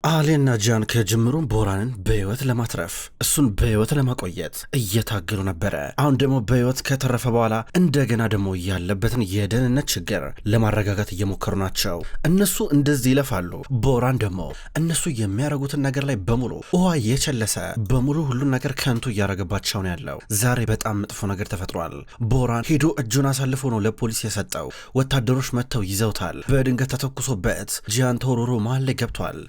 አሌና ጃን ከጅምሩን ቦራንን በህይወት ለማትረፍ እሱን በህይወት ለማቆየት እየታገሉ ነበረ። አሁን ደግሞ በህይወት ከተረፈ በኋላ እንደገና ደግሞ ያለበትን የደህንነት ችግር ለማረጋጋት እየሞከሩ ናቸው። እነሱ እንደዚህ ይለፋሉ፣ ቦራን ደግሞ እነሱ የሚያደርጉትን ነገር ላይ በሙሉ ውሃ የቸለሰ በሙሉ ሁሉን ነገር ከንቱ እያደረገባቸው ነው ያለው። ዛሬ በጣም መጥፎ ነገር ተፈጥሯል። ቦራን ሄዶ እጁን አሳልፎ ነው ለፖሊስ የሰጠው። ወታደሮች መጥተው ይዘውታል። በድንገት ተተኩሶበት ጃን ተወርውሮ መሀል ላይ ገብቷል።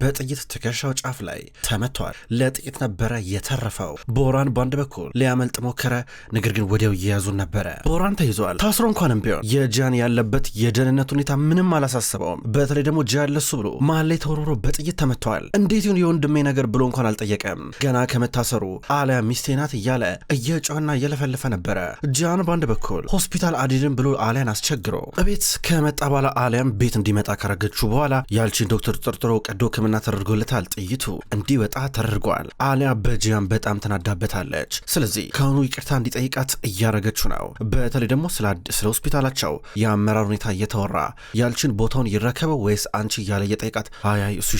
በጥይት ትከሻው ጫፍ ላይ ተመቷል። ለጥቂት ነበረ የተረፈው። ቦራን በአንድ በኩል ሊያመልጥ ሞከረ፣ ነገር ግን ወዲያው እየያዙን ነበረ። ቦራን ተይዟል። ታስሮ እንኳንም ቢሆን የጃን ያለበት የደህንነት ሁኔታ ምንም አላሳስበውም። በተለይ ደግሞ ጃን ለሱ ብሎ መሀል ላይ ተወርውሮ በጥይት ተመቷል። እንዴት ይሁን የወንድሜ ነገር ብሎ እንኳን አልጠየቀም። ገና ከመታሰሩ አሊያ ሚስቴ ናት እያለ እየጮኸና እየለፈለፈ ነበረ። ጃን በአንድ በኩል ሆስፒታል አዲድን ብሎ አሊያን አስቸግሮ እቤት ከመጣ በኋላ አሊያም ቤት እንዲመጣ ካረገችው በኋላ ያልቺን ዶክተር ጠርጥሮ ቀዶ ሕክምና ተደርጎለታል። ጥይቱ እንዲወጣ ተደርጓል። አሊያ በጂያን በጣም ተናዳበታለች። ስለዚህ ከአሁኑ ይቅርታ እንዲጠይቃት እያረገችው ነው። በተለይ ደግሞ ስለ ሆስፒታላቸው የአመራር ሁኔታ እየተወራ ያልችን ቦታውን ይረከበው ወይስ አንቺ እያለ እየጠይቃት አይ እሱ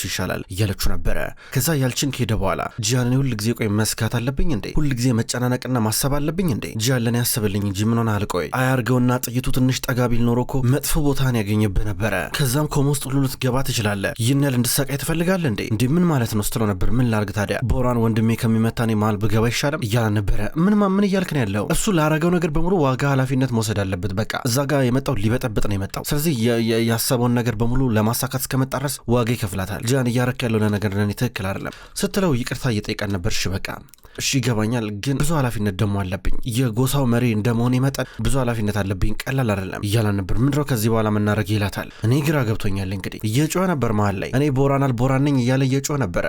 ይሻላል እያለችው ነበረ። ከዛ ያልችን ከሄደ በኋላ ጂያንን ሁል ጊዜ ቆይ መስጋት አለብኝ እንዴ? ሁል ጊዜ መጨናነቅና ማሰብ አለብኝ እንዴ? ጂያን ለኔ ያስብልኝ እንጂ ምን ሆነ አልቆይ አያርገውና ጥይቱ ትንሽ ጠጋ ቢል ኖሮ እኮ መጥፎ ቦታን ያገኝብህ ነበረ። ከዛም ኮማ ውስጥ ሁሉ ልትገባ ትችላለህ። እንድሰቃይ ትፈልጋለህ እንዴ ምን ማለት ነው ስትለው ነበር። ምን ላርግ ታዲያ ቦራን ወንድሜ ከሚመታኔ መሃል ብገባ ይሻለም እያለ ነበረ። ምን እያልክ ነው ያለው? እሱ ላረገው ነገር በሙሉ ዋጋ ኃላፊነት መውሰድ አለበት። በቃ እዛ ጋር የመጣው ሊበጠብጥ ነው የመጣው። ስለዚህ ያሰበውን ነገር በሙሉ ለማሳካት እስከመጣ ድረስ ዋጋ ይከፍላታል። ጃን እያረክ ያለው ነገር ለኔ ትክክል አይደለም ስትለው ይቅርታ እየጠየቀን ነበር። እሺ በቃ እሺ ይገባኛል፣ ግን ብዙ ኃላፊነት ደግሞ አለብኝ። የጎሳው መሪ እንደመሆኔ መጠን ብዙ ኃላፊነት አለብኝ፣ ቀላል አይደለም እያለ ነበር። ምንድነው ከዚህ በኋላ መናረግ ይላታል። እኔ ግራ ገብቶኛል። እንግዲህ እየጮኸ ነበር መሃል ላይ እኔ ቦራን ነኝ እያለ እየጮኸ ነበረ።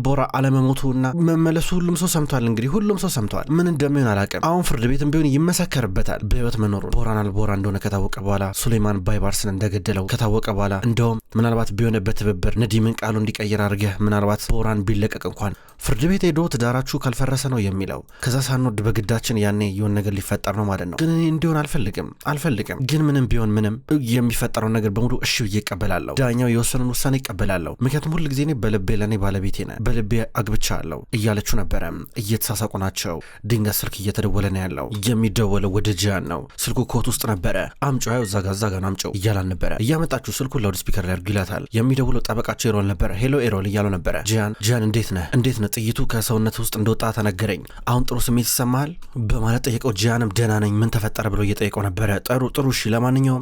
ቦራ አለመሞቱና መመለሱ ሁሉም ሰው ሰምቷል። እንግዲህ ሁሉም ሰው ሰምቷል። ምን እንደሚሆን አላውቅም። አሁን ፍርድ ቤትም ቢሆን ይመሰከርበታል በህይወት መኖሩ። ቦራ እንደሆነ ከታወቀ በኋላ ሱሌማን ባይባርስን እንደገደለው ከታወቀ በኋላ እንደውም ምናልባት ቢሆንበት ትብብር ነዲምን ቃሉ እንዲቀይር አድርገህ ምናልባት ቦራን ቢለቀቅ እንኳን ፍርድ ቤት ሄዶ ትዳራችሁ ካልፈረሰ ነው የሚለው። ከዛ ሳንወድ በግዳችን ያኔ የሆነ ነገር ሊፈጠር ነው ማለት ነው። ግን እኔ እንዲሆን አልፈልግም። ግን ምንም ቢሆን ምንም የሚፈጠረው ነገር በሙሉ እሺ ብዬ እቀበላለሁ። ዳኛው የወሰኑን ውሳኔ እቀበላለሁ። ምክንያቱም ሁል ጊዜ እኔ በልቤ ለእኔ ባለቤቴ ነህ፣ በልቤ አግብቻለሁ እያለችው ነበረ። እየተሳሳቁ ናቸው። ድንገት ስልክ እየተደወለ ነው ያለው። የሚደወለው ወደ ጂያን ነው። ስልኩ ኮት ውስጥ ነበረ። አምጪው ያው እዛ ጋር አምጪው እያላን ነበረ። እያመጣችሁ ስልኩን ላውድ ስፒከር ላይ አድርጉ ይላታል። የሚደውለው ጠበቃቸው ኤሮል ነበረ። ሄሎ ኤሮል እያለው ነበረ። ጂያን እንዴት ነህ ጥይቱ ከሰውነት ውስጥ እንደወጣ ተነገረኝ። አሁን ጥሩ ስሜት ይሰማሃል በማለት ጠየቀው። ጂያንም ደህና ነኝ፣ ምን ተፈጠረ ብሎ እየጠየቀው ነበረ። ጥሩ እሺ፣ ለማንኛውም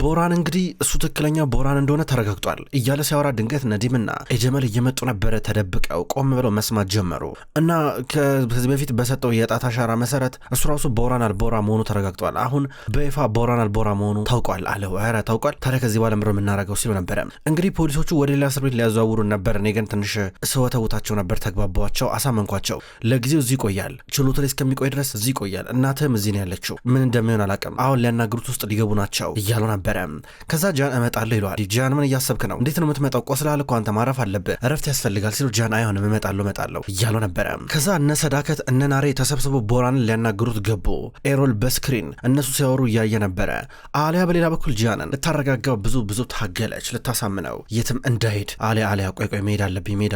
ቦራን እንግዲህ እሱ ትክክለኛ ቦራን እንደሆነ ተረጋግጧል እያለ ሲያወራ ድንገት ነዲምና ኤጀመል እየመጡ ነበረ። ተደብቀው ቆም ብለው መስማት ጀመሩ እና ከዚህ በፊት በሰጠው የጣት አሻራ መሰረት እሱ ራሱ ቦራን አልቦራ መሆኑ ተረጋግጧል። አሁን በይፋ ቦራን አልቦራ መሆኑ ታውቋል አለው። ኧረ ታውቋል ታዲያ ከዚህ በኋላ ምሮ የምናደርገው ሲሉ ነበረ። እንግዲህ ፖሊሶቹ ወደ ሌላ እስር ቤት ሊያዘዋውሩ ነበር። እኔ ግን ትንሽ ሰወተውታቸው ነበር፣ ተግባባቸው፣ አሳመንኳቸው። ለጊዜው እዚህ ይቆያል፣ ችሎቱ ላይ እስከሚቆይ ድረስ እዚህ ይቆያል። እናትህም እዚህ ነው ያለችው፣ ምን እንደሚሆን አላውቅም። አሁን ሊያናግሩት ውስጥ ሊገቡ ናቸው እያሉ ነበረ። ከዛ ጃን እመጣለሁ ይለዋል። ጃን ምን እያሰብክ ነው? እንዴት ነው የምትመጣው? ቆስላል እኮ አንተ፣ ማረፍ አለብህ፣ እረፍት ያስፈልጋል ሲሉ ጃን አይሆንም እመጣለሁ እያሉ ነበረ። ከዛ እነ ሰዳከት እነ ናሬ ተሰብስበው ቦራንን ሊያናግሩት ገቡ። ኤሮል በስክሪን እነሱ ሲያወሩ እያየ ነበረ። አሊያ በሌላ በኩል ጃንን ልታረጋጋው ብዙ ታገለች፣ ልታሳምነው የትም እንዳይሄድ። አሊያ ቆይ መሄድ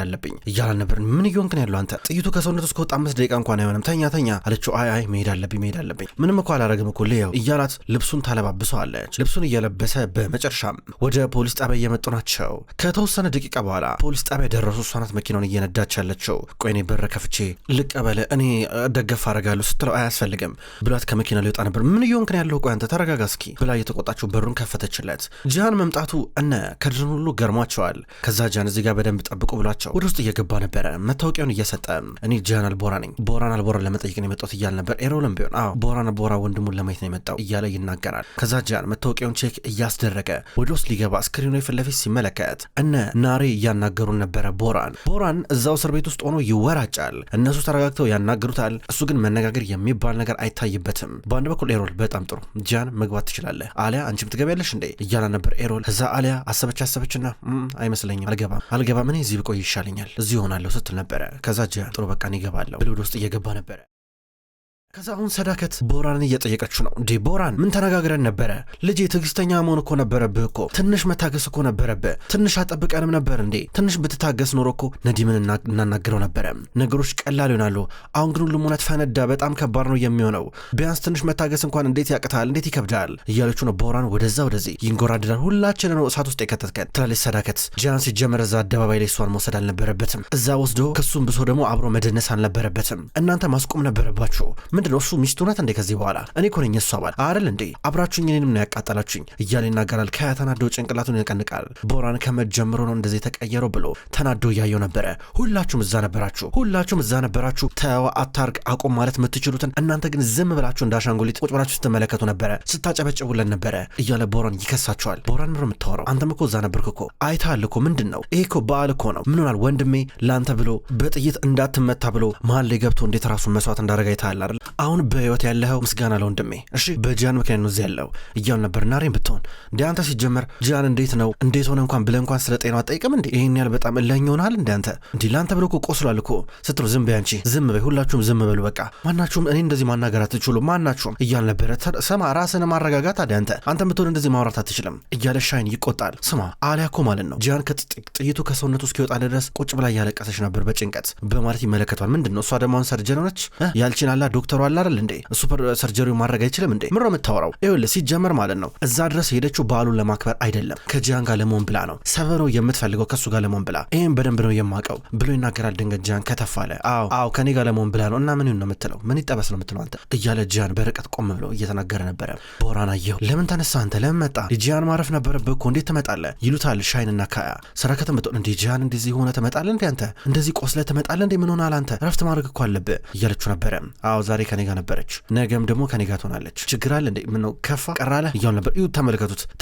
አለብኝ እያለ ነበር። ምን እየሆንክ ነው ያለው አንተ? ጥይቱ ከሰውነት እስከ ወጣ 5 ደቂቃ እንኳን አይሆንም፣ ተኛ አለችው። አይ መሄድ አለብኝ ምንም እኮ አላረግም እኮ ልየው እያላት ልብሱን ታለባብሰዋለች። ልብሱን እየለበሰ በመጨረሻም ወደ ፖሊስ ጣቢያ እየመጡ ናቸው። ከተወሰነ ደቂቃ በኋላ ፖሊስ ጣቢያ ደረሱ። እሷ ናት መኪናውን እየነዳች ያለችው። ቆይ እኔ በር ከፍቼ ልቀበለ እኔ ደገፍ አረጋለሁ ስትለው አያስፈልግም ብሏት ከመኪና ሊወጣ ነበር። ምን እየሆንክ ነው ያለው? ቆይ አንተ ተረጋጋ እስኪ ብላ እየተቆጣችው በሩን ከፈተችለት። ጃን መምጣቱ እነ ከድርን ሁሉ ገርሟቸዋል። ከዛ ጃን እዚህ ጋር በደንብ ጠብቁ ብሏቸው ወደ ውስጥ እየገባ ነበረ። መታወቂያውን እየሰጠ እኔ ጃን አልቦራ ነኝ፣ ቦራን አልቦራ ለመጠየቅ ነው የመጣሁት እያለ ነበር። ኤሮልም ቢሆን ቦራን አልቦራ ወንድሙን ለማየት ነው የመጣው እያለ ይናገራል። ከዛ ጃን መታወቂያውን ቼክ እያስደረገ ወደ ውስጥ ሊገባ ስክሪኑ ፊት ለፊት ሲመለከት እነ ናሬ እያናገሩን ነበረ። ቦራን እዛው እስር ቤት ውስጥ ሆኖ ይወራጫል። እነሱ ተረጋግተው ያናገሩታል። እሱ ግን መነጋገር የሚባል ነገር አይታይበትም። በአንድ በኩል ኤሮል በጣም ጥሩ ጃን መግባት ትችላለህ፣ አሊያ አንቺም ትገቢያለሽ እንዴ እያለ ነበር ኤሮል። ከዛ አሊያ አሰበችና አይመስለኝም፣ አልገባም እኔ እዚህ ብቆይ ይሻለኛል፣ እዚህ ሆናለሁ ስትል ነበረ። ከዛ ጃን ጥሩ በቃ እኔ እገባለሁ ብሎ ወደ ውስጥ እየገባ ነበረ። ከዛ አሁን ሰዳከት ቦራንን እየጠየቀችው ነው። እንዴ ቦራን ምን ተነጋግረን ነበረ? ልጄ ትዕግስተኛ መሆን እኮ ነበረብህ እኮ ትንሽ መታገስ እኮ ነበረብህ። ትንሽ አጠብቀንም ነበር እንዴ? ትንሽ ብትታገስ ኖሮ እኮ ነዲምን እናናግረው ነበረ። ነገሮች ቀላል ይሆናሉ። አሁን ግን ሁሉም እውነት ፈነዳ። በጣም ከባድ ነው የሚሆነው። ቢያንስ ትንሽ መታገስ እንኳን እንዴት ያቅታል? እንዴት ይከብዳል? እያለችው ነው። ቦራን ወደዛ ወደዚህ ይንጎራድዳል። ሁላችንን ነው እሳት ውስጥ የከተትከን ትላለች ሰዳከት። ጂያን ሲጀመር እዛ አደባባይ ላይ እሷን መውሰድ አልነበረበትም። እዛ ወስዶ ክሱን ብሶ ደግሞ አብሮ መደነስ አልነበረበትም። እናንተ ማስቆም ነበረባችሁ። ምንድነው እሱ ሚስቱ ናት እንዴ? ከዚህ በኋላ እኔ እኮ ነኝ እሷ ባል አይደል እንዴ? አብራችሁኝ እኔንም ነው ያቃጠላችሁኝ እያለ ይናገራል። ከተናዶ ጭንቅላቱን ይነቀንቃል። ቦራን ከመጀመሩ ነው እንደዚህ የተቀየረው ብሎ ተናዶ እያየው ነበረ። ሁላችሁም እዛ ነበራችሁ። ተው አታርግ አቁም ማለት የምትችሉትን እናንተ ግን ዝም ብላችሁ እንዳሻንጉሊት ቁጭ ብላችሁ ስትመለከቱ ነበረ፣ ስታጨበጭቡለን ነበረ እያለ ቦራን ይከሳቸዋል። ቦራን ምር የምታወራው አንተም እኮ እዛ ነበርክ እኮ አይተሃል እኮ ምንድን ነው ይሄ እኮ በዓል እኮ ነው። ምን ሆናል ወንድሜ ለአንተ ብሎ በጥይት እንዳትመታ ብሎ መሀል ላይ ገብቶ እንዴት ራሱን መስዋዕት እንዳደረገ አይተሃል አይደል? አሁን በህይወት ያለኸው ምስጋና ለወንድሜ እሺ፣ በጂያን ምክንያት ነው እዚህ ያለው እያሉ ነበር። ናሬን ብትሆን እንዴ አንተ ሲጀመር ጂያን እንዴት ሆነ እንኳን ብለህ እንኳን ስለ ጤናው አትጠይቅም እንዴ? ይሄን ያህል በጣም እለኝ ሆናል እንዴ አንተ? እንዴ ለአንተ ብሎ እኮ ቆስሏል እኮ ስትሉ ዝም በይ አንቺ ዝም በይ፣ ሁላችሁም ዝም በሉ በቃ ማናችሁም እኔ እንደዚህ ማናገር አትችሉ ማናችሁም እያል ነበረ። ስማ ራስን ማረጋጋት አንተ ብትሆን እንደዚህ ማውራት አትችልም እያለ ሻይን ይቆጣል። ስማ አሊያ እኮ ማለት ነው ጂያን ጥይቱ ከሰውነቱ እስኪወጣ ድረስ ቁጭ ብላ እያለቀሰች ነበር በጭንቀት በማለት ይመለከቷል። ምንድነው እሷ ደግሞ አሁን ሰርጀን ሆነች ያልችናላ ዶክተሩ አለ አይደል እንዴ? ሱፐር ሰርጀሪው ማድረግ አይችልም እንዴ? ምንድነው የምታወራው? ይኸውልህ ሲጀመር ማለት ነው እዛ ድረስ ሄደችው በዓሉን ለማክበር አይደለም ከጂያን ጋር ለመሆን ብላ ነው። ሰበሮ የምትፈልገው ከሱ ጋር ለመሆን ብላ ይሄን በደንብ ነው የማውቀው ብሎ ይናገራል። ድንገት ጂያን ከተፋለ አዎ ከኔ ጋር ለመሆን ብላ ነው እና ምን ነው የምትለው? ምን ይጠበስ ነው የምትለው አንተ እያለ ጂያን በርቀት ቆም ብሎ እየተናገረ ነበረ። ቦራን አየው። ለምን ተነሳ አንተ? ለምን መጣ? ጂያን ማረፍ ነበረብህ እኮ እንዴት ትመጣለህ? ይሉታል ሻይንና ካያ። ሰራከተም ብትሆን እንዴ ጂያን እንደዚህ ሆነ ትመጣለህ እንዴ አንተ? እንደዚህ ቆስለህ ትመጣለህ እንዴ? ምን ሆነሃል አንተ? ረፍት ማድረግ እኮ አለብህ እያለችው ነበረ። አዎ ዛሬ ከኔ ጋር ነበረች፣ ነገም ደግሞ ከኔ ጋር ትሆናለች። ችግር አለ እንዴ? ምን ነው ከፋ ቀራለ እያሉ ነበር። እዩ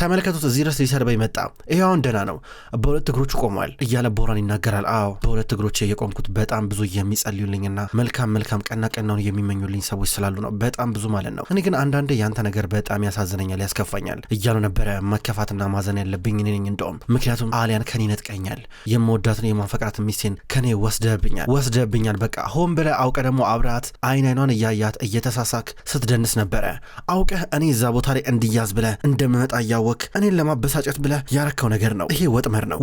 ተመልከቱት እዚህ ድረስ ሊሰርበኝ መጣ። ይሄውን ደህና ነው በሁለት እግሮቹ ቆሟል እያለ ቦራን ይናገራል። አዎ በሁለት እግሮቼ የቆምኩት በጣም ብዙ የሚጸልዩልኝና መልካም ቀና ቀናውን የሚመኙልኝ ሰዎች ስላሉ ነው። በጣም ብዙ ማለት ነው። እኔ ግን አንዳንዴ ያንተ ነገር በጣም ያሳዝነኛል፣ ያስከፋኛል እያሉ ነበረ። መከፋትና ማዘን ያለብኝ እኔ ነኝ እንደውም፣ ምክንያቱም አሊያን ከኔ ነጥቀኛል። የምወዳትን የማፈቅራትን ሚስቴን ከኔ ወስደብኛል። በቃ ሆን ብለህ አውቀ ደግሞ አብራት አይኗን እያያት እየተሳሳክ ስትደንስ ነበረ። አውቀህ እኔ እዛ ቦታ ላይ እንዲያዝ ብለህ እንደምመጣ እያወቅ እኔን ለማበሳጨት ብለህ ያረከው ነገር ነው። ይሄ ወጥመር ነው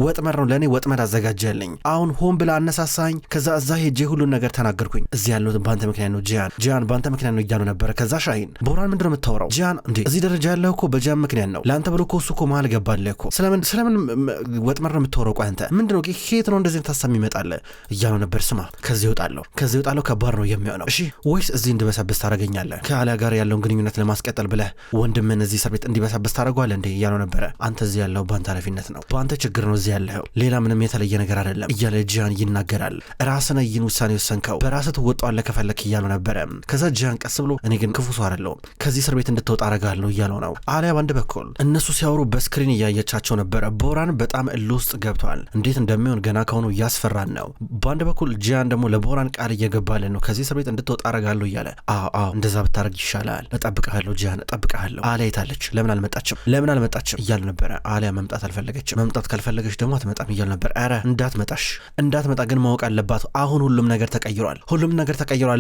ለእኔ ወጥመር አዘጋጀልኝ። አሁን ሆን ብለህ አነሳሳኝ። ከዛ እዛ ሄጄ ሁሉን ነገር ተናገርኩኝ። እዚህ ያለሁት ባንተ ምክንያት ነው ጂያን ባንተ ምክንያት ነው እያሉ ነበረ። ከዛ ሻይን ቦራን ምንድነው የምታወራው? ጂያን እንዴ እዚህ ደረጃ ያለው እኮ በጂያን ምክንያት ነው። ለአንተ ብሎ እኮ እሱ እኮ መሀል ገባልህ እኮ። ስለምን ወጥመር ነው የምታወራው? ቆይ አንተ ምንድነው ከየት ነው እንደዚህ ታሳብ ይመጣልህ እያሉ ነበር። ስማ ከዚህ እወጣለሁ ከባድ ነው የሚሆነው እሺ፣ ወይስ እዚህ እንድበሰብስ ታደርገኛለህ? ከአሊያ ጋር ያለውን ግንኙነት ለማስቀጠል ብለህ ወንድምን እዚህ እስር ቤት እንዲበሰብስ ታደርገዋለህ እንዴ እያሉ ነበረ። አንተ እዚህ ያለው በአንተ ኃላፊነት ነው፣ በአንተ ችግር ነው እዚህ ያለው፣ ሌላ ምንም የተለየ ነገር አይደለም እያለ ጂያን ይናገራል። ራስን ይህን ውሳኔ ወሰንከው፣ በራስህ ትወጣዋለህ ከፈለክ እያሉ ነበረ። ከዛ ጂያን ቀስ ብሎ እኔ ግን ክፉ ሰው አይደለሁም ከዚህ እስር ቤት እንድትወጣ አደርጋለሁ እያለው ነው። አሊያ በአንድ በኩል እነሱ ሲያወሩ በስክሪን እያየቻቸው ነበረ። ቦራን በጣም እልህ ውስጥ ገብቷል። እንዴት እንደሚሆን ገና ከሆኑ እያስፈራን ነው። በአንድ በኩል ጂያን ደግሞ ለቦራን ቃል እየገባልን ነው ከዚህ እስር ቤት እንድትወጣ አደርጋለሁ እያለ አዎ እንደዛ ብታደርግ ይሻላል፣ እጠብቅሃለሁ ጂያን እጠብቅሃለሁ። አሊያ የታለች? ለምን አልመጣችም እያሉ ነበረ። አሊያ መምጣት አልፈለገችም። መምጣት ካልፈለገች ደግሞ አትመጣም እያሉ ነበር። ኧረ እንዳትመጣ ግን ማወቅ አለባት። አሁን ሁሉም ነገር ተቀይሯል።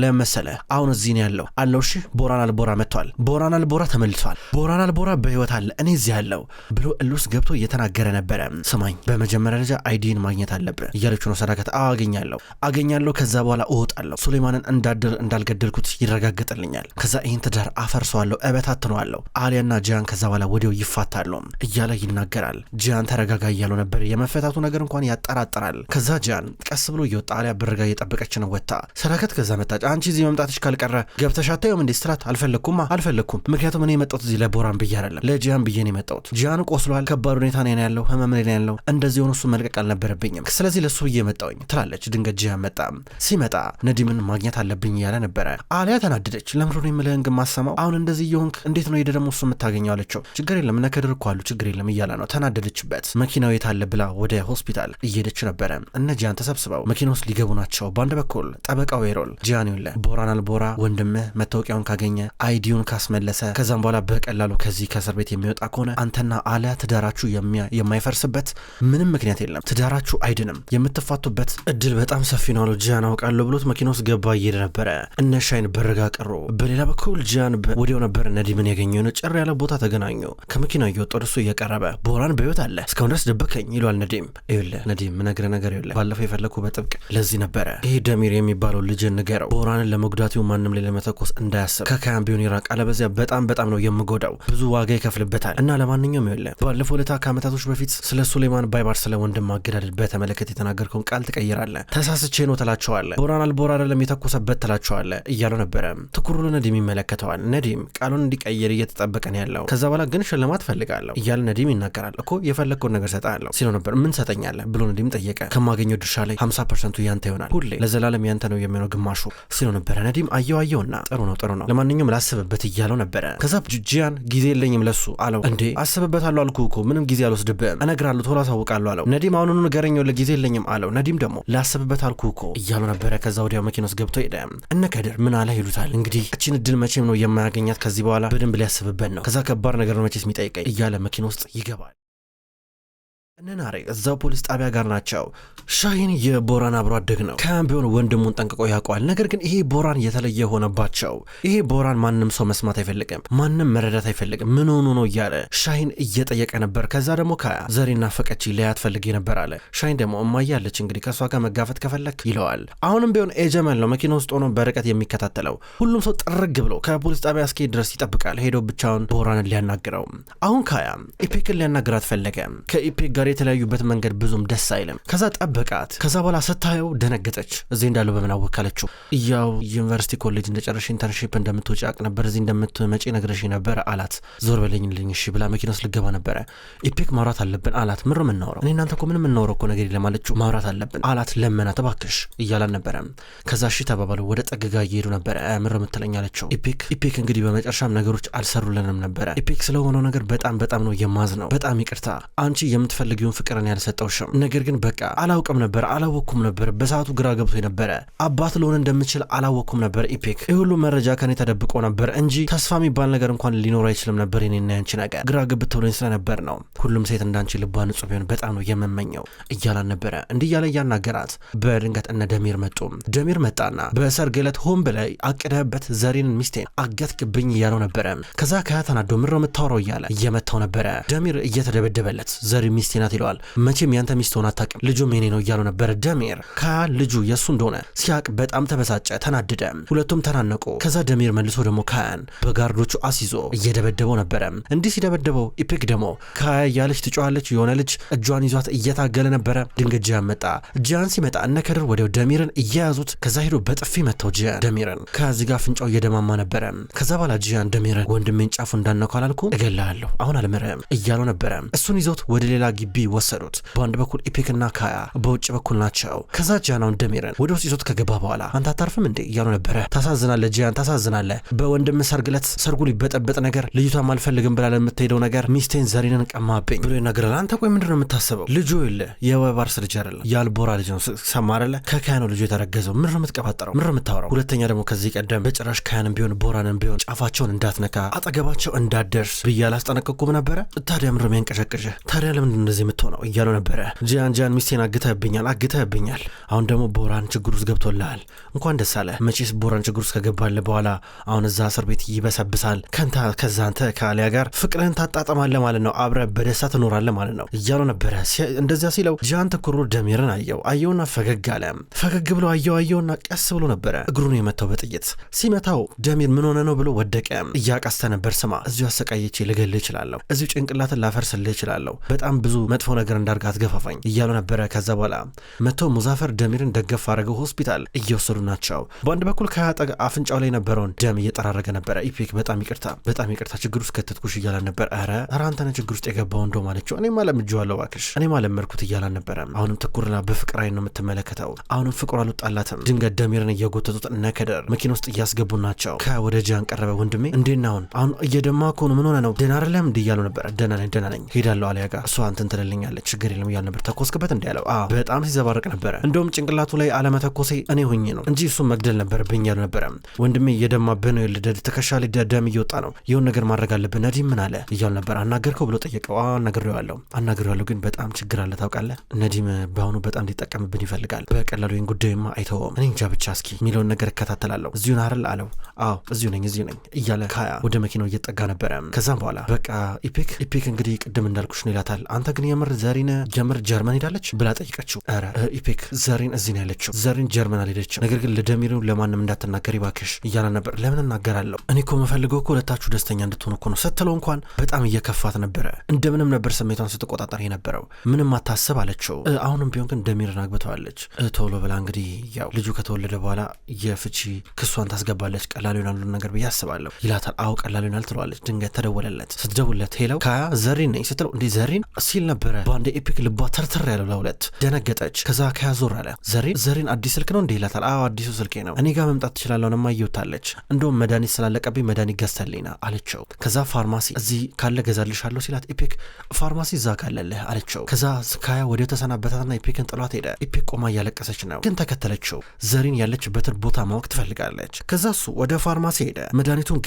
ለምን መሰለህ? አሁን እዚህ ነው ያለው አለው። እሺ ቦራን አልቦራ መጥቷል። ቦራን አልቦራ ተመልሷል። ቦራን አልቦራ በህይወት አለ፣ እኔ እዚህ ያለው ብሎ እሉስ ገብቶ እየተናገረ ነበረ። ስማኝ በመጀመሪያ ደረጃ አይዲን ማግኘት አለብህ እያለች ነው ሰዳከት። አገኛለሁ ከዛ በኋላ እወጣለሁ። ሱሌማንን እንዳልገደልኩት ይረጋገጥልኛል። ከዛ ይህን ትዳር አፈርሰዋለሁ፣ እበታትነዋለሁ። አሊያና ጂያን ከዛ በኋላ ወዲያው ይፋታሉ እያለ ይናገራል። ጂያን ተረጋጋ እያለው ነበር። የመፈታቱ ነገር እንኳን ያጠራጥራል። ከዛ ጂያን ቀስ ብሎ እየወጣ አሊያ ብርጋ እየጠበቀች ነው ወጣ። ሰዳከት ከዛ መጣች። አንቺ እዚህ መምጣትሽ ካልቀረ ገብተሽ አታየውም እንዴ ስትላት፣ አልፈለኩም ምክንያቱም እኔ የመጣሁት እዚህ ለቦራን ብዬ አይደለም ለጂያን ብዬ ነው የመጣሁት። ጂያን ቆስሏል፣ ከባድ ሁኔታ ነው ያለው፣ ህመም ነው ያለው። እንደዚህ ሆኖ እሱ መልቀቅ አልነበረብኝም፣ ስለዚህ ለሱ ብዬ መጣሁኝ ትላለች። ድንገት ጂያን መጣ። ሲመጣ ነዲምን ማግኘት አለብኝ እያለ ነበረ። አሊያ ተናደደች። ለምንድን ነው የምልህን ግን ማሰማው? አሁን እንደዚህ እየሆንክ እንዴት ነው ሄደ ደግሞ እሱ የምታገኘው አለችው። ችግር የለም እነ ከድር እኮ አሉ ችግር የለም እያለ ነው። ተናደደችበት። መኪናው የታለ ብላ ወደ ሆስፒታል እየሄደች ነበረ። እነ ጂያን ተሰብስበው መኪና ውስጥ ሊገቡ ናቸው። በአንድ በኩል ጠበቃው ዌሮል ጂያን ይለ ቦራን አልቦራ ወንድምህ መታወቂያውን ካገኘ አይዲውን ካስመለሰ ከዛም በኋላ በቀላሉ ከዚህ ከእስር ቤት የሚወጣ ከሆነ አንተና አሊያ ትዳራችሁ የማይፈርስበት ምንም ምክንያት የለም፣ ትዳራችሁ አይድንም፣ የምትፋቱበት እድል በጣም ሰፊ ነው አለው። ጂያን አውቃለሁ ብሎት መኪና ውስጥ ገባ እየሄደ ነበረ። እነ ሻይን በረጋ ቀሩ። በሌላ በኩል ጂያን ወዲያው ነበር ነዲምን ያገኘው። ጭር ያለ ቦታ ተገናኙ። ከመኪናው እየወጣ እሱ እየቀረበ ቦራን በህይወት አለ እስካሁን ድረስ ደበከኝ ይሏል ነዲም። ይኸውልህ ነዲም ምነግርህ ነገር ይኸውልህ ባለፈው የፈለኩ በጥብቅ ለዚህ ነበረ። ይሄ ደሚር የሚባለው ልጅ ንገረው ቦራንን ለመጉዳቱ ማንም ላይ ለመተኮስ እንዳያስብ ከካያን ቢሆን ይራቅ፣ አለበዚያ በጣም ነው የምጎዳው፣ ብዙ ዋጋ ይከፍልበታል። እና ለማንኛውም ይኸውልህ ባለፈው ለታ ከዓመታቶች በፊት ስለ ሱሌማን ባይባር ስለ ወንድም ማገዳደል በተመለከተ የተናገርከውን ቃል ትቀይራለህ። ተሳስቼ ነው ትላቸዋለህ። ቦራን አልቦራ አይደለም የተኮሰበት ትላቸዋለህ እያለው ነበረ። ትኩር ብሎ ነዲም ይመለከተዋል። ነዲም ቃሉን እንዲቀይር እየተጠበቀ ነው ያለው። ከዛ በኋላ ግን ሽልማት ፈልጋለሁ እያለ ነዲም ይናገራል። እኮ የፈለግከውን ነገር ሰጣለሁ ሲለው ነበር። ምን ሰጠኛለህ ብሎ ነዲም ጠየቀ። ከማገኘው ድርሻ ላይ 50% ያንተ ይሆናል፣ ሁሌ ለዘላለም ያንተ ነው የሚሆነው ግማሹ ሲለው ነበረ። ነዲም አየውና ጥሩ ነው ለማንኛውም ላስብበት እያለው ነበረ። ከዛ ጂያን ጊዜ የለኝም ለሱ አለው። እንዴ አስብበታለሁ አልኩህ እኮ ምንም ጊዜ አልወስድብህም፣ እነግራለሁ ቶሎ አሳውቃለሁ አለው። ነዲም አሁኑኑ ንገረኝ ለጊዜ የለኝም አለው። ነዲም ደግሞ ላስብበት አልኩህ እኮ እያለው ነበረ። ከዛ ወዲያው መኪና ውስጥ ገብቶ ሄደ። እነ ከድር ምን አለ ይሉታል። እንግዲህ እቺን እድል መቼም ነው የማያገኛት፣ ከዚህ በኋላ በደንብ ሊያስብበት ነው፣ ከዛ ከባድ ነገር ነው መቼስ የሚጠይቀኝ እያለ መኪና ውስጥ ይገባል። እነናሬ እዛው ፖሊስ ጣቢያ ጋር ናቸው። ሻሂን የቦራን አብሮ አደግ ነው። ካያን ቢሆን ወንድሙን ጠንቅቆ ያውቀዋል። ነገር ግን ይሄ ቦራን የተለየ ሆነባቸው። ይሄ ቦራን ማንም ሰው መስማት አይፈልግም፣ ማንም መረዳት አይፈልግም። ምን ሆኖ ነው እያለ ሻሂን እየጠየቀ ነበር። ከዛ ደግሞ ካያ ዘሬና ፈቀች ሊያት ፈልጌ ነበር አለ። ሻሂን ደግሞ እማያለች እንግዲህ ከሷ ጋር መጋፈጥ ከፈለክ ይለዋል። አሁንም ቢሆን ኤጀመል ነው መኪና ውስጥ ሆኖ በርቀት የሚከታተለው። ሁሉም ሰው ጥርግ ብሎ ከፖሊስ ጣቢያ እስኪ ድረስ ይጠብቃል። ሄዶ ብቻውን ቦራንን ሊያናግረው። አሁን ካያ ኢፔክን ሊያናግራት ፈለገ። ከኢፔክ ጋር የተለያዩበት መንገድ ብዙም ደስ አይልም። ከዛ ጠበቃት። ከዛ በኋላ ስታየው ደነገጠች። እዚህ እንዳለው በምን አወካለችው? ያው ዩኒቨርሲቲ ኮሌጅ እንደጨረሽ ኢንተርንሺፕ እንደምትወጪ አቅ ነበር፣ እዚህ እንደምትመጪ ነግረሽ ነበር አላት። ዞር በለኝልኝ እሺ ብላ መኪና ውስጥ ልገባ ነበረ። ኢፔክ ማውራት አለብን አላት። ምር የምናወራው እኔ እናንተ እኮ ምንም የምናወራው እኮ ነገር የለም አለችው። ማውራት አለብን አላት። ለመናት እባክሽ እያላን ነበረ። ከዛ እሺ ተባባሉ። ወደ ጠግጋ እየሄዱ ነበረ። ምር የምትለኝ አለችው። ኢፔክ እንግዲህ በመጨረሻም ነገሮች አልሰሩልንም ነበረ። ኢፔክ ስለሆነው ነገር በጣም ነው የማዝ ነው። በጣም ይቅርታ አንቺ የምትፈልጊውን ፍቅርን ያልሰጠውሽም፣ ነገር ግን በቃ አላውቅም ነበር አላወኩም ነበር። በሰዓቱ ግራ ገብቶ ነበረ። አባት ልሆን እንደምችል አላወኩም ነበር። ኢፔክ ይህ ሁሉ መረጃ ከኔ ተደብቆ ነበር እንጂ ተስፋ የሚባል ነገር እንኳን ሊኖር አይችልም ነበር። የኔና ያንቺ ነገር ግራ ገብቶ ብሎኝ ስለነበር ነው። ሁሉም ሴት እንዳንቺ ልቧ ንጹህ ቢሆን በጣም ነው የምመኘው እያላን ነበረ። እንዲህ እያለ እያናገራት በድንገት እነ ደሚር መጡ። ደሚር መጣና በሰርግ ዕለት ሆን ብለህ አቅደህበት ዘሬንን ሚስቴን አገትክብኝ እያለው ነበረ። ከዛ ካያ ተናዶ ምር የምታወራው እያለ እየመታው ነበረ። ደሚር እየተደበደበለት ዘሬ ሚስቴ ናት ይለዋል። መቼም ያንተ ሚስት ሆነ አታውቅም፣ ልጁም የኔ ነው እያለው ነበረ። ደሚር ካያ ልጁ የሱ እንደሆነ ሲያቅ በጣም ተበሳጨ፣ ተናደደ። ሁለቱም ተናነቁ። ከዛ ደሚር መልሶ ደግሞ ካያን በጋርዶቹ አስይዞ እየደበደበው ነበረ። እንዲህ ሲደበደበው ኢፔክ ደግሞ ካያ እያለች ትጮኻለች። የሆነ ልጅ እጇን ይዟት እየታገለ ነበረ። ድንገት ጂያን መጣ። ጂያን ሲመጣ እነ ከድር ወዲያው ደሚርን እየያዙት ከዛ ሄዶ በጥፊ መታው ጂያን ደሚርን። ከዚህ ጋር ፍንጫው እየደማማ ነበረ። ከዛ በኋላ ጂያን ደሚርን ወንድሜን ጫፉ እንዳነካው አላልኩም እገላለሁ አሁን አልምርህም እያለው ነበረ። እሱን ይዞት ወደ ሌላ ግቢ ወሰዱት። በአንድ በኩል ኢፔክና ካያ በውጭ በኩል ናቸው። ከዛ ጂያናውን ደሚርን ወደ ውስጥ ይዞት ከገባ በኋላ አንተ አታርፍም እንዴ እያለው ነበረ። ታሳዝናለህ ጂያን ታሳዝናለህ። በወንድም ሰርግ ዕለት ሰርጉ ሊበጠበጥ ነገር ልጅቷም አልፈልግም ብላ ለምትሄደው ነገር ሚስቴን ዘሬንን ቀማብኝ ብሎ ይናገራል። አንተ ቆይ ምንድን ነው የምታስበው? ልጁ የለ የባርስ ልጅ አይደለም የአልቦራ ልጅ ነው። ሰማረለ ከካያ ነው ልጁ የተረገዘው። ምንድን ነው የምትቀባጠረው? ምንድን ነው የምታወራው? ሁለተኛ ደግሞ ከዚህ ቀደም በጭራሽ ካያንም ቢሆን ቦራንም ቢሆን ጫፋቸውን እንዳትነካ አጠገባቸው እንዳትደርስ ብዬ አላስጠነቀቅኩም ነበረ? ታዲያ ምንድን ነው የሚያንቀሸቅሽህ? ታዲያ ለምንድን እንደዚህ የምትሆነው እያለው ነበረ። ጂያን ሚስቴን አግተህብኛል። አሁን ደግሞ ቦራን ችግር ውስጥ ገብቶልሃል። እንኳን ደስ አለ። መቼስ ቦራን ችግር ውስጥ ከገባል በኋላ አሁን እዛ እስር ቤት ይበሰብሳል። ከዛ አንተ ከአሊያ ጋር ፍቅርህን ታጣጠማለህ ማለት ነው። አብረህ በደስታ ትኖራለህ ማለት ነው እያለው ነበረ። እንደዚያ ሲለው ጂያን ትኩር ብሎ ደሚርን አየውና ፈገግ አለ። ፈገግ ብሎ አየውና ቀስ ብሎ ነበረ እግሩን የመታው በጥይት። ሲመታው ደሚር ምን ሆነ ነው ብሎ ወደቀ። እያቃስተ ነበር። ስማ እዚሁ አሰቃየቼ ልገልህ እችላለሁ፣ እዚሁ ጭንቅላትን ላፈርስልህ እችላለሁ፣ በጣም ብዙ መጥፎ ነገር እንዳርጋ አትገፋፋኝ እያለው ነበረ። ከዛ በኋላ መቶ ሙዛፈር ደሚርን ደገፍ አረገው። ሆስፒታል እየወሰዱ ናቸው። በአንድ በኩል ከያጠገ አፍንጫው ላይ ነበረውን ደም እየጠራረገ ነበረ። ኢፔክ በጣም ይቅርታ ችግር ውስጥ ከተትኩሽ እያላን ነበር። ኧረ አንተ ነህ ችግር ውስጥ የገባው እንደው ማለችው። እኔማ ለምጄዋለሁ እባክሽ እኔማ ለመድኩት እያላን ነበረ። አሁንም ትኩርና በፍቅር አይን ነው የምትመለከተው። አሁንም ፍቅሩ አልወጣላትም። ድንገት ደሚርን እየጎተቱት እነ ከድር መኪና ውስጥ እያስገቡ ናቸው። ከወደ ጂያን ቀረበ። ወንድሜ እንዴት ነህ? አሁን እየደማ እኮ ነው። ምን ሆነ ነው? ደህና አይደለም እንዲህ እያለው ነበረ። ደህና ነኝ ሄዳለሁ አሊያ ጋር እሷ አንተን ትልልኛለች ችግር የለም እያለ ነበር። ተኮስክበት እንዲ ያለው በጣም ሲዘባረቅ ነበረ። እንደውም ጭንቅላቱ ላይ አለመተኮሴ እኔ ሆኜ ነው እንጂ እሱን መግደል ነበረብኝ ያሉ ነበረ። ወንድሜ እየደማብህ ነው ልደድ ትከሻ ላይ ደም እየወጣ ነው የሆነ ነገር ማድረግ አለብን ነዲም ምን አለ እያሉ ነበር። አናገርከው ብሎ ጠየቀው። አናግሬዋለሁ ግን በጣም ችግር አለ ታውቃለህ ነዲም በአሁኑ በጣም ሊጠቀምብን ይፈልጋል በቀላሉ ይህን ጉዳይማ አይተውም እኔ እንጃ ብቻ እስኪ የሚለውን ነገር እከታተላለሁ እዚሁ ናርል አለው። እዚሁ ነኝ እያለ ካያ ወደ መኪናው እየጠጋ ነበረ። ከዛም በኋላ በቃ ኢፒክ እንግዲህ ቅድም እንዳልኩሽ ነው ይላታል። አንተ ግን የምር ዘሪን ጀርመን ሄዳለች ብላ ጠይቀችው። ኧረ ኢፒክ ዘሪን እዚህ ነው ያለችው ዘሪን ጀርመን አልሄደችም ነገር ግን ለደሚሩ ለማንም እንዳትናገር ይባክሽ እያለ ነበር። ለምን እናገራለሁ እኔ እኮ መፈልገው እኮ ሁለታችሁ ደስተኛ እንድትሆኑ እኮ ነው ስትለው እንኳን በጣም እየከፋት ነበረ። እንደምንም ነበር ስሜቷን ስትቆጣጠር የነበረው። ምንም አታስብ አለችው። አሁንም ቢሆን ግን ደሚርን አግብተዋለች ቶሎ ብላ እንግዲህ ያው ልጁ ከተወለደ በኋላ የፍቺ ክሷን ታስገባለች። ቀላል ይሆናል ነገር ብዬ አስባለሁ ይላታል። ቀላል ይሆናል ትለዋለች። ድንገት ተደወለለት። ስትደውልለት ሄለው ካያ ዘሪን ነኝ ስትለው እንዴ ዘሪን ሲል ነበረ። በአንድ ኢፒክ ልቧ ተርተር ያለው ለሁለት ደነገጠች። ከዛ ካያ ዞር አለ። ዘሪን አዲስ ስልክ ነው እንዴ ይላታል። አዲሱ ስልኬ ነው እኔ ጋር መምጣት ትችላለሁ ነማ ይወታለች። እንደውም መድኃኒት ስላለቀብኝ መድኃኒት ገዝተልኝና አለችው። ከዛ ፋርማሲ እዚህ ካለ ገዛልሻለሁ ሲላት ኢፒክ ፋርማሲ እዛ ካለልህ አለችው። ከዛ ካያ ወዲያው ተሰናበታትና ኢፒክን ጥሏት ሄደ። ኢፒክ ቆማ እያለቀሰች ነው ግን ተከተለችው። ዘሪን ያለችበትን ቦታ ማወቅ ትፈልጋለች። ከዛ እሱ ወደ ፋርማሲ ሄደ። መድኃኒቱን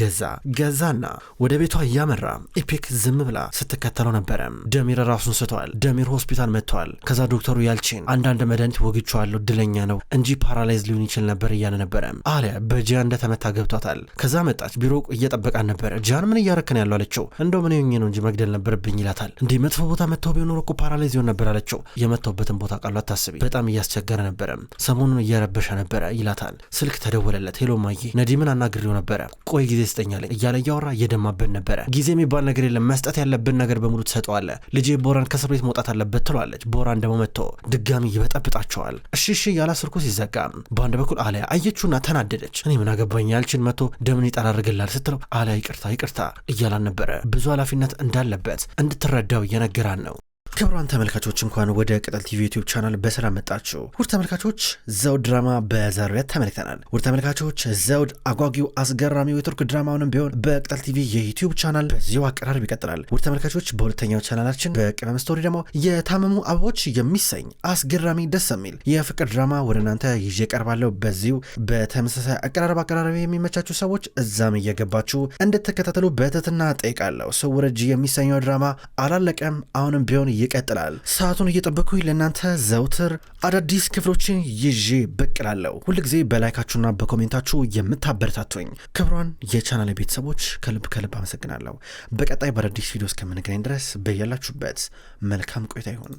ገዛና ወደ ቤቷ እያመራ ኢፒክ ዝም ብላ ስትከተለው ነበረ። ደሚር ራሱን ስተዋል። ደሚር ሆስፒታል መጥተዋል። ከዛ ዶክተሩ ያልችን አንዳንድ መድኃኒት ወግቼዋለሁ እድለኛ ነው እንጂ ፓራላይዝ ሊሆን ይችል ነበር እያለ ነበረ አለ። በጂያን እንደተመታ ገብቷታል። ከዛ መጣች። ቢሮ እየጠበቃን ነበረ። ጂያን ምን እያረክን ያለው አለችው። እንደው ምን ሆኜ ነው እንጂ መግደል ነበረብኝ ይላታል። እንዲህ መጥፎ ቦታ መጥተው ቢሆን ኖሮ እኮ ፓራላይዝ ይሆን ነበር አለችው። የመጣሁበትን ቦታ ቃሉ አታስቢ በጣም እያስቸገረ ነበረ ሰሞኑን እየረበሸ ነበረ ይላታል። ስልክ ተደወለለት። ሄሎ ማዬ ነዲምን አናግሬው ነበረ ቆይ ጊዜ ስጠኛለኝ እያለ እያወራ እየደማብን ነበረ። ጊዜ የሚባል ነገር የለም መስጠት ያለብን ነገር በሙሉ ትሰጠዋለህ። ልጄ ቦራን ከእስር ቤት መውጣት አለበት ትለዋለች። ቦራን ደግሞ መጥቶ ድጋሚ ይበጠብጣቸዋል። እሺ ያላ ስልኩ ሲዘጋ በአንድ በኩል አሊያ አየችውና ተናደደች። እኔ ምን አገባኝ ያልችን መጥቶ ደምን ይጠራርግላል ስትለው አሊያ ይቅርታ እያላን ነበረ። ብዙ ኃላፊነት እንዳለበት እንድትረዳው እየነገራን ነው። ክቡራን ተመልካቾች እንኳን ወደ ቅጠል ቲቪ ዩቲዩብ ቻናል በሰላም መጣችሁ። ውድ ተመልካቾች ዘውድ ድራማ በዛሬው ዕለት ተመልክተናል። ውድ ተመልካቾች ዘውድ አጓጊው አስገራሚው የቱርክ ድራማውንም ቢሆን በቅጠል ቲቪ የዩቲዩብ ቻናል በዚሁ አቀራረብ ይቀጥላል። ውድ ተመልካቾች በሁለተኛው ቻናላችን በቅመም ስቶሪ ደግሞ የታመሙ አበቦች የሚሰኝ አስገራሚ ደስ የሚል የፍቅር ድራማ ወደ እናንተ ይዤ ቀርባለሁ። በዚሁ በተመሳሳይ አቀራረብ የሚመቻችሁ ሰዎች እዛም እየገባችሁ እንድትከታተሉ በትህትና ጠይቃለሁ። ስውር እጅ የሚሰኘው ድራማ አላለቀም፣ አሁንም ቢሆን ይቀጥላል። ሰዓቱን እየጠበኩኝ ለእናንተ ዘውትር አዳዲስ ክፍሎችን ይዤ በቅላለሁ። ሁልጊዜ በላይካችሁና በኮሜንታችሁ የምታበረታቱኝ ክብሯን የቻናል ቤተሰቦች ከልብ አመሰግናለሁ። በቀጣይ በአዳዲስ ቪዲዮ እስከምንገናኝ ድረስ በያላችሁበት መልካም ቆይታ ይሁን።